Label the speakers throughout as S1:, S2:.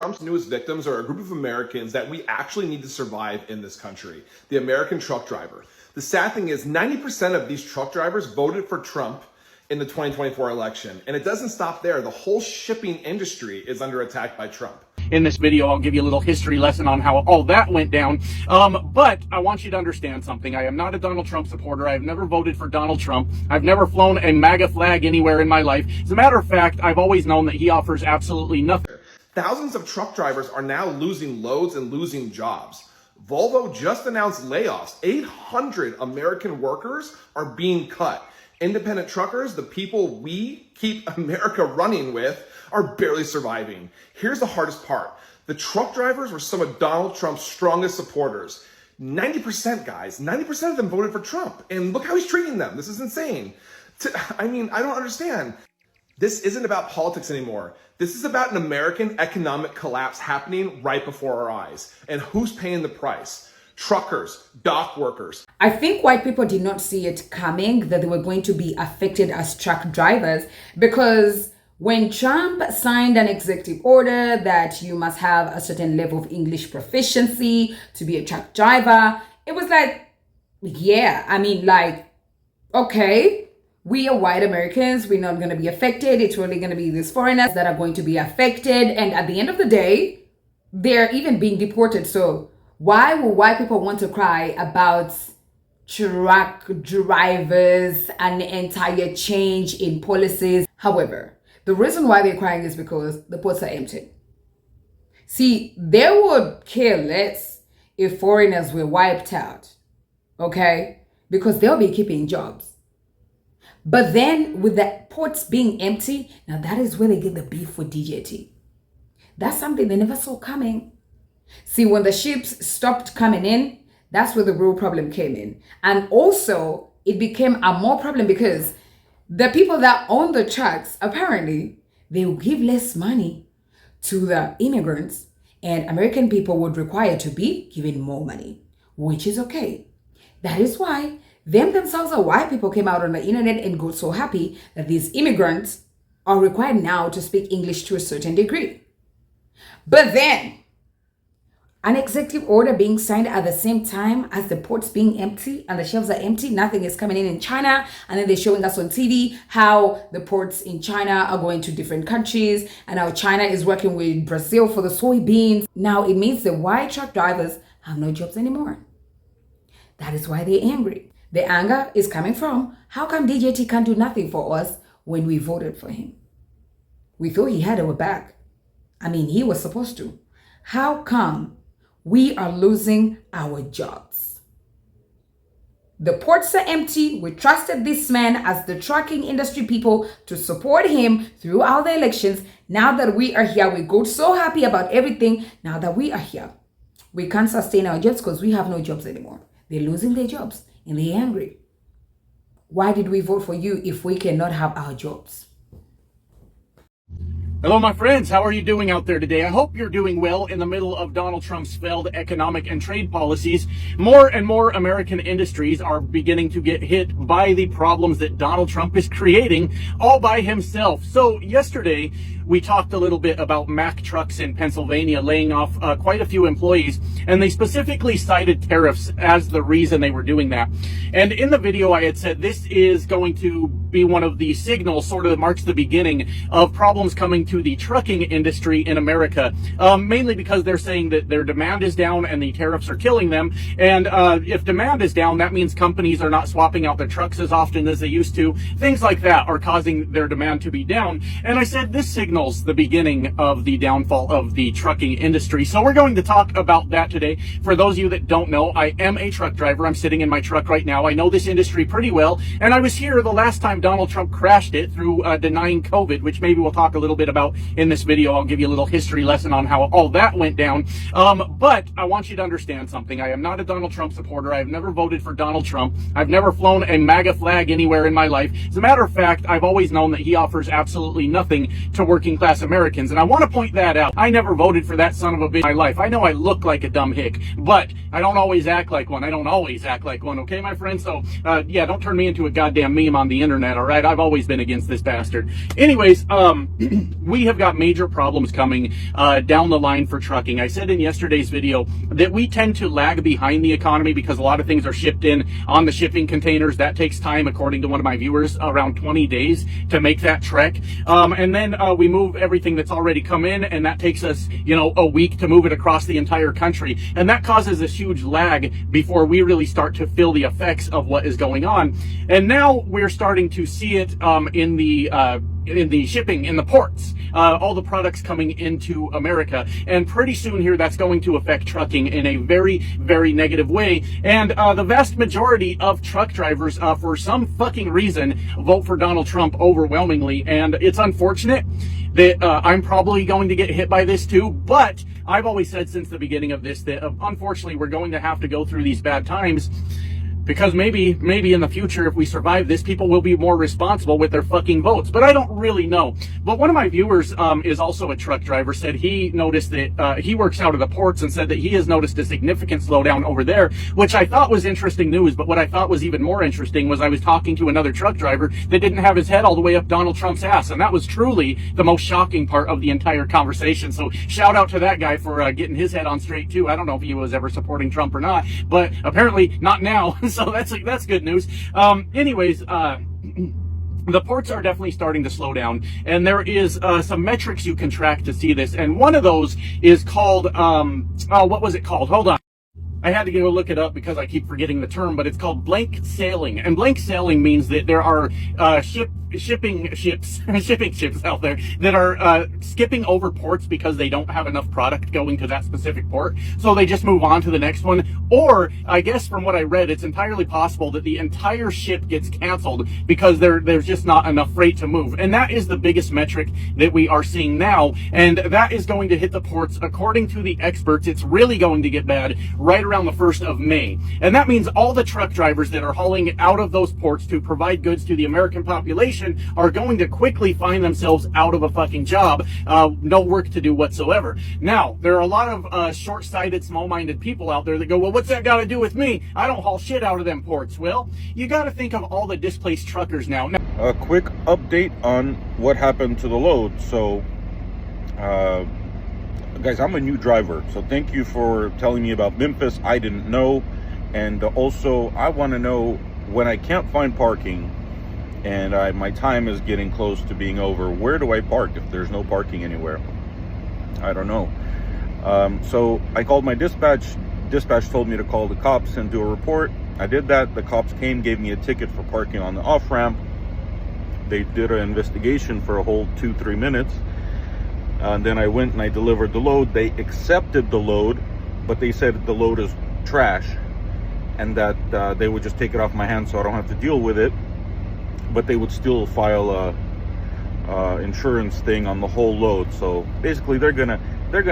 S1: Trump's newest victims are a group of Americans that we actually need to survive in this country. The American truck driver. The sad thing is 90% of these truck drivers voted for Trump in the 2024 election. And it doesn't stop there. The whole shipping industry is under attack by Trump.
S2: In this video, I'll give you a little history lesson on how all that went down. But I want you to understand something. I am not a Donald Trump supporter. I've never voted for Donald Trump. I've never flown a MAGA flag anywhere in my life. As a matter of fact, I've always known that he offers absolutely nothing.
S1: Thousands of truck drivers are now losing loads and losing jobs. Volvo just announced layoffs. 800 American workers are being cut. Independent truckers, the people we keep America running with, are barely surviving. Here's the hardest part. The truck drivers were some of Donald Trump's strongest supporters. 90%, guys, 90% of them voted for Trump. And look how he's treating them. This is insane. I don't understand. This isn't about politics anymore. This is about an American economic collapse happening right before our eyes. And who's paying the price? Truckers, dock workers.
S3: I think white people did not see it coming that they were going to be affected as truck drivers, because when Trump signed an executive order that you must have a certain level of English proficiency to be a truck driver, it was like, okay, we are white Americans, we're not going to be affected. It's really going to be these foreigners that are going to be affected. And at the end of the day, they're even being deported. So why will white people want to cry about truck drivers and the entire change in policies? However, the reason why they're crying is because the ports are empty. See, they would care less if foreigners were wiped out, okay? Because they'll be keeping jobs. But then with the ports being empty, now that is where they get the beef with DJT. That's something they never saw coming. See, when the ships stopped coming in, that's where the real problem came in. And also, it became a more problem because the people that own the trucks, apparently, they will give less money to the immigrants, and American people would require to be given more money, which is okay. That is why themselves are white people came out on the internet and got so happy that these immigrants are required now to speak English to a certain degree. But then, an executive order being signed at the same time as the ports being empty and the shelves are empty, nothing is coming in China, and then they're showing us on TV how the ports in China are going to different countries and how China is working with Brazil for the soybeans. Now it means the white truck drivers have no jobs anymore. That is why they're angry. The anger is coming from, how come DJT can't do nothing for us when we voted for him? We thought he had our back. He was supposed to. How come we are losing our jobs? The ports are empty. We trusted this man as the trucking industry people to support him throughout the elections. Now that we are here, we got so happy about everything. Now that we are here, we can't sustain our jobs because we have no jobs anymore. They're losing their jobs and they're angry. Why did we vote for you if we cannot have our jobs?
S2: Hello, my friends. How are you doing out there today? I hope you're doing well in the middle of Donald Trump's failed economic and trade policies. More and more American industries are beginning to get hit by the problems that Donald Trump is creating all by himself. So yesterday, we talked a little bit about Mack Trucks in Pennsylvania laying off quite a few employees, and they specifically cited tariffs as the reason they were doing that. And in the video, I had said this is going to be one of the signals, sort of marks the beginning of problems coming to the trucking industry in America, mainly because they're saying that their demand is down and the tariffs are killing them. And if demand is down, that means companies are not swapping out their trucks as often as they used to. Things like that are causing their demand to be down. And I said this signals the beginning of the downfall of the trucking industry. So we're going to talk about that today. For those of you that don't know, I am a truck driver. I'm sitting in my truck right now. I know this industry pretty well. And I was here the last time Donald Trump crashed it through denying COVID, which maybe we'll talk a little bit about in this video. I'll give you a little history lesson on how all that went down. But I want you to understand something. I am not a Donald Trump supporter. I've never voted for Donald Trump. I've never flown a MAGA flag anywhere in my life. As a matter of fact, I've always known that he offers absolutely nothing to working working class Americans. And I want to point that out. I never voted for that son of a bitch in my life. I know I look like a dumb hick, but I don't always act like one. I don't always act like one, okay, my friend? So, yeah, don't turn me into a goddamn meme on the internet, all right? I've always been against this bastard. Anyways, we have got major problems coming down the line for trucking. I said in yesterday's video that we tend to lag behind the economy because a lot of things are shipped in on the shipping containers. That takes time, according to one of my viewers, around 20 days to make that trek. And then we move everything that's already come in, and that takes us, you know, a week to move it across the entire country. And that causes this huge lag before we really start to feel the effects of what is going on. And now we're starting to see it in the shipping, in the ports, all the products coming into America. And pretty soon here, that's going to affect trucking in a very, very negative way. And the vast majority of truck drivers, for some fucking reason, vote for Donald Trump overwhelmingly. And it's unfortunate that I'm probably going to get hit by this too, but I've always said since the beginning of this that unfortunately we're going to have to go through these bad times, because maybe in the future, if we survive this, people will be more responsible with their fucking votes. But I don't really know. But one of my viewers is also a truck driver, said he noticed that he works out of the ports, and said that he has noticed a significant slowdown over there, which I thought was interesting news. But what I thought was even more interesting was I was talking to another truck driver that didn't have his head all the way up Donald Trump's ass. And that was truly the most shocking part of the entire conversation. So shout out to that guy for getting his head on straight too. I don't know if he was ever supporting Trump or not, but apparently not now. So that's good news. Anyways, the ports are definitely starting to slow down, and there is some metrics you can track to see this. And one of those is called what was it called? Hold on. I had to go look it up because I keep forgetting the term, but it's called blank sailing. And blank sailing means that there are shipping ships out there that are skipping over ports because they don't have enough product going to that specific port, so they just move on to the next one. Or I guess from what I read, it's entirely possible that the entire ship gets canceled because there's just not enough freight to move. And that is the biggest metric that we are seeing now, and that is going to hit the ports. According to the experts, it's really going to get bad right around the 1st of May. And that means all the truck drivers that are hauling out of those ports to provide goods to the American population are going to quickly find themselves out of a fucking job, no work to do whatsoever. Now, there are a lot of short-sighted, small-minded people out there that go, well, what's that got to do with me? I don't haul shit out of them ports. Well, you got to think of all the displaced truckers now.
S4: A quick update on what happened to the load. So, guys, I'm a new driver, so thank you for telling me about Memphis. I didn't know. And also, I want to know, when I can't find parking and my time is getting close to being over, where do I park if there's no parking anywhere? I don't know. So I called my dispatch. Dispatch told me to call the cops and do a report. I did that. The cops came, gave me a ticket for parking on the off-ramp. They did an investigation for a whole 2-3 minutes. And then I went and I delivered the load. They accepted the load, but they said the load is trash and that they would just take it off my hands so I don't have to deal with it. But they would still file a insurance thing on the whole load. So basically they're gonna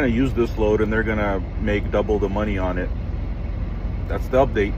S4: use this load and they're gonna make double the money on it. That's the update.